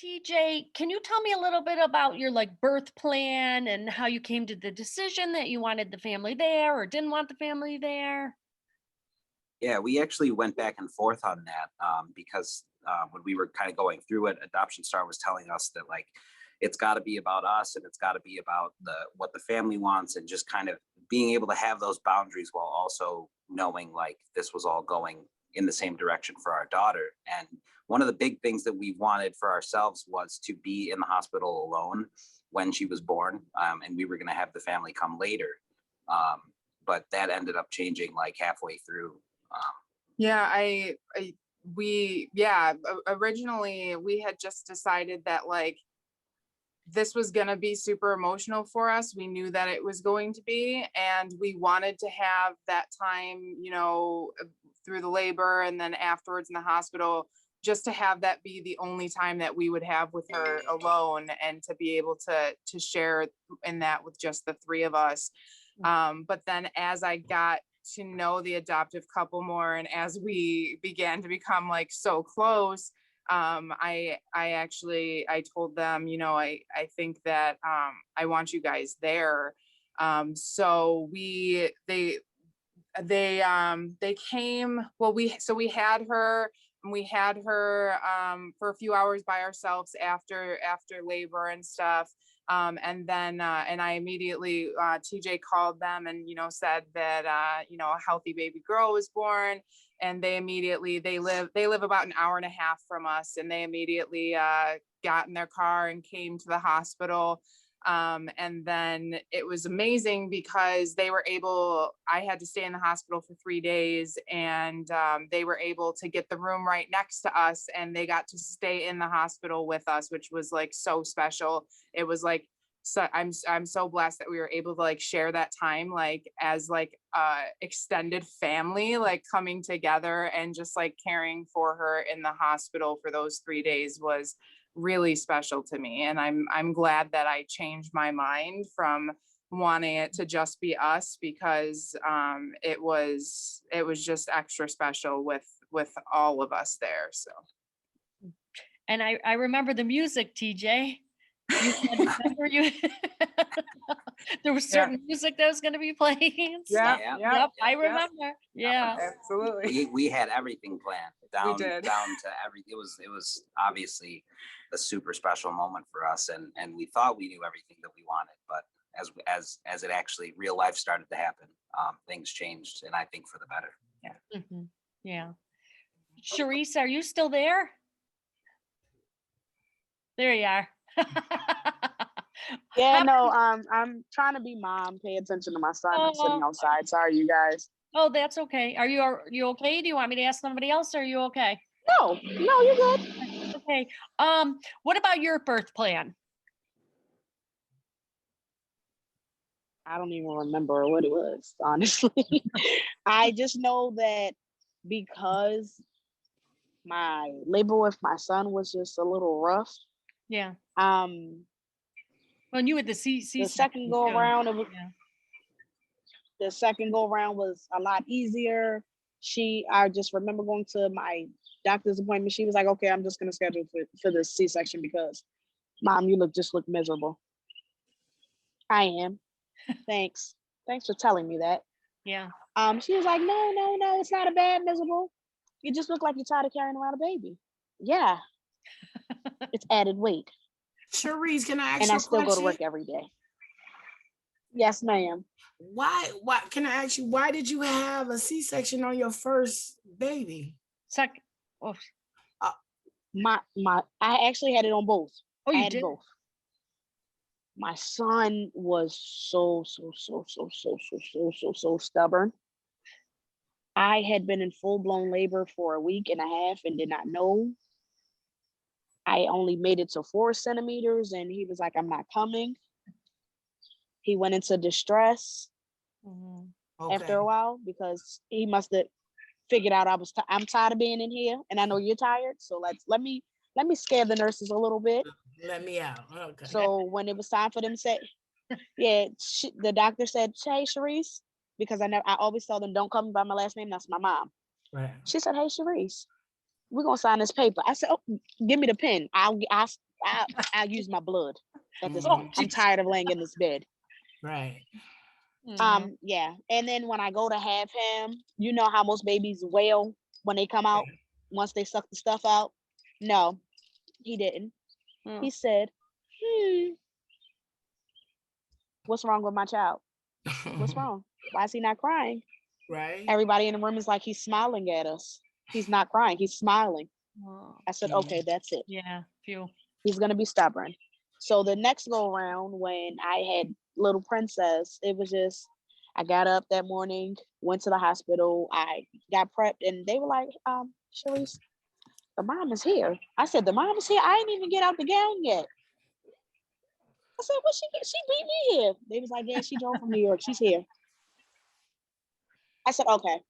TJ, can you tell me a little bit about your like birth plan and how you came to the decision that you wanted the family there or didn't want the family there? Yeah, we actually went back and forth on that because when we were kind of going through it, Adoption Star was telling us that like it's got to be about us and it's got to be about the what the family wants and just kind of being able to have those boundaries while also knowing like this was all going in the same direction for our daughter. And one of the big things that we wanted for ourselves was to be in the hospital alone when she was born, and we were going to have the family come later. Um, but that ended up changing like halfway through. Um, Yeah, yeah, originally we had just decided that like this was going to be super emotional for us. We knew that it was going to be, and we wanted to have that time, through the labor and then afterwards in the hospital, just to have that be the only time that we would have with her alone and to be able to share in that with just the three of us. But then as I got to know the adoptive couple more and as we began to become like so close, I actually I told them, I think that I want you guys there. So they came. Well, we had her, and we had her for a few hours by ourselves after labor and stuff. And then and I immediately TJ called them and said that a healthy baby girl was born, and they live about an hour and a half from us, and they immediately got in their car and came to the hospital. And then it was amazing because I had to stay in the hospital for 3 days, and they were able to get the room right next to us, and they got to stay in the hospital with us, which was like so special. It was like, so I'm so blessed that we were able to like share that time, like as like extended family, like coming together and just like caring for her in the hospital for those 3 days was really special to me. And I'm glad that I changed my mind from wanting it to just be us, because it was just extra special with all of us there. So And I remember the music, TJ. You remember you there was yeah, certain music that was going to be playing. yeah, yeah, yeah, Yep, I yeah, remember. Yeah. absolutely. we had everything planned We down did. down to every. It was obviously a super special moment for us, and we thought we knew everything that we wanted, but as it actually real life started to happen, things changed, and I think for the better. Yeah. Yeah. Sharice, are you still there? There you are. Yeah, How- no, I'm trying to be mom, pay attention to my son. I'm sitting oh, outside. Sorry, you guys. oh, that's okay. Are you okay? Do you want me to ask somebody else? Or are you okay? No, you're good. Okay. What about your birth plan? I don't even remember what it was, honestly. I just know that because my labor with my son was just a little rough. Yeah. Um, Well, and you had the C the second section go too. around, Yeah. the second go around was a lot easier. I just remember going to my doctor's appointment. She was like, "Okay, I'm just gonna schedule for the C-section because, Mom, you just look miserable." I am. Thanks. Thanks for telling me that. Yeah. She was like, no, it's not a bad miserable. You just look like you're tired of carrying around a baby. Yeah, it's added weight. Cherise, can I ask And you I a still go to question? work every day. Yes, ma'am. Why can I ask you, why did you have a C-section on your first baby? Second. Oh, I actually had it on both. oh, I you had did? both. My son was so stubborn. I had been in full-blown labor for a week and a half and did not know. I only made it to 4 centimeters, and he was like, "I'm not coming." He went into distress Mhm. after Okay. a while because he must have figured out I'm tired of being in here, and I know you're tired. So let me scare the nurses a little bit. Let me out. Okay. So when it was time for them to say, yeah, the doctor said, "Hey, Sharice," because I always tell them, "Don't call me by my last name. That's my mom." Right. She said, "Hey, Sharice, we're gonna sign this paper." I said, "Oh, give me the pen. I'll use my blood at this Oh, point. I'm tired of laying in this bed. Right. Yeah. And then when I go to have him, you know how most babies wail when they come out once they suck the stuff out? No, he didn't. He said, what's wrong with my child? What's wrong? Why is he not crying? Right. Everybody in the room is like, he's smiling at us. He's not crying, he's smiling. I said, okay, that's it. Yeah, phew. He's gonna be stubborn. So the next go around when I had little Princess, it was just, I got up that morning, went to the hospital, I got prepped, and they were like, Sharice, the mom is here. I said, the mom is here? I didn't even get out the gown yet. I said, what she beat me here. They was like, yeah, she drove from New York. She's here. I said, okay,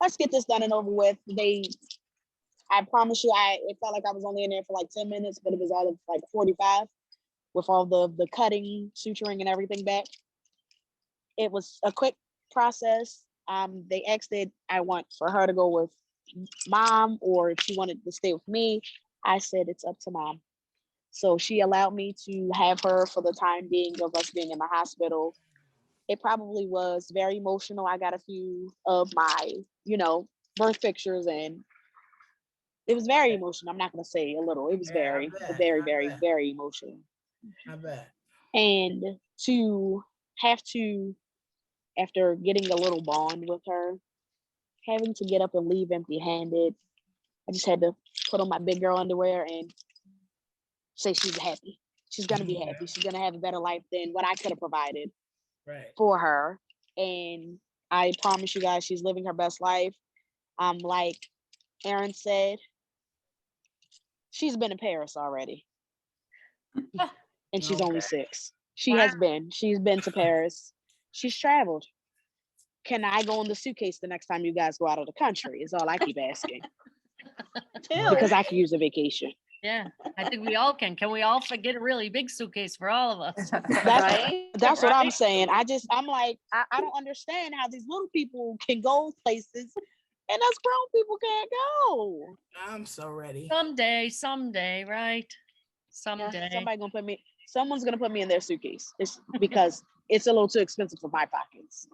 let's get this done and over with. I promise you, it felt like I was only in there for like 10 minutes, but it was all of like 45 with all the cutting, suturing and everything back. It was a quick process. They asked that I want for her to go with mom or if she wanted to stay with me. I said, it's up to mom. So she allowed me to have her for the time being of us being in the hospital. It probably was very emotional. I got a few of my, birth pictures and it was very emotional. I'm not going to say a little. It was Yeah, I very, bet. very emotional. I bet. And to have to, after getting a little bond with her, having to get up and leave empty-handed, I just had to put on my big girl underwear and say she's happy. She's going to be happy. She's going to have a better life than what I could have provided Right. for her. And I promise you guys, she's living her best life. Like Aaron said, she's been in Paris already. And she's only 6. She's been to Paris. She's traveled. Can I go in the suitcase the next time you guys go out of the country? Is all I keep asking. Because I could use a vacation. Yeah, I think we all can. Can we all get a really big suitcase for all of us? That's what I'm saying. I'm like, I don't understand how these little people can go places and us grown people can't go. I'm so ready. Someday, right? Someday. Someone's gonna put me in their suitcase. It's because it's a little too expensive for my pockets.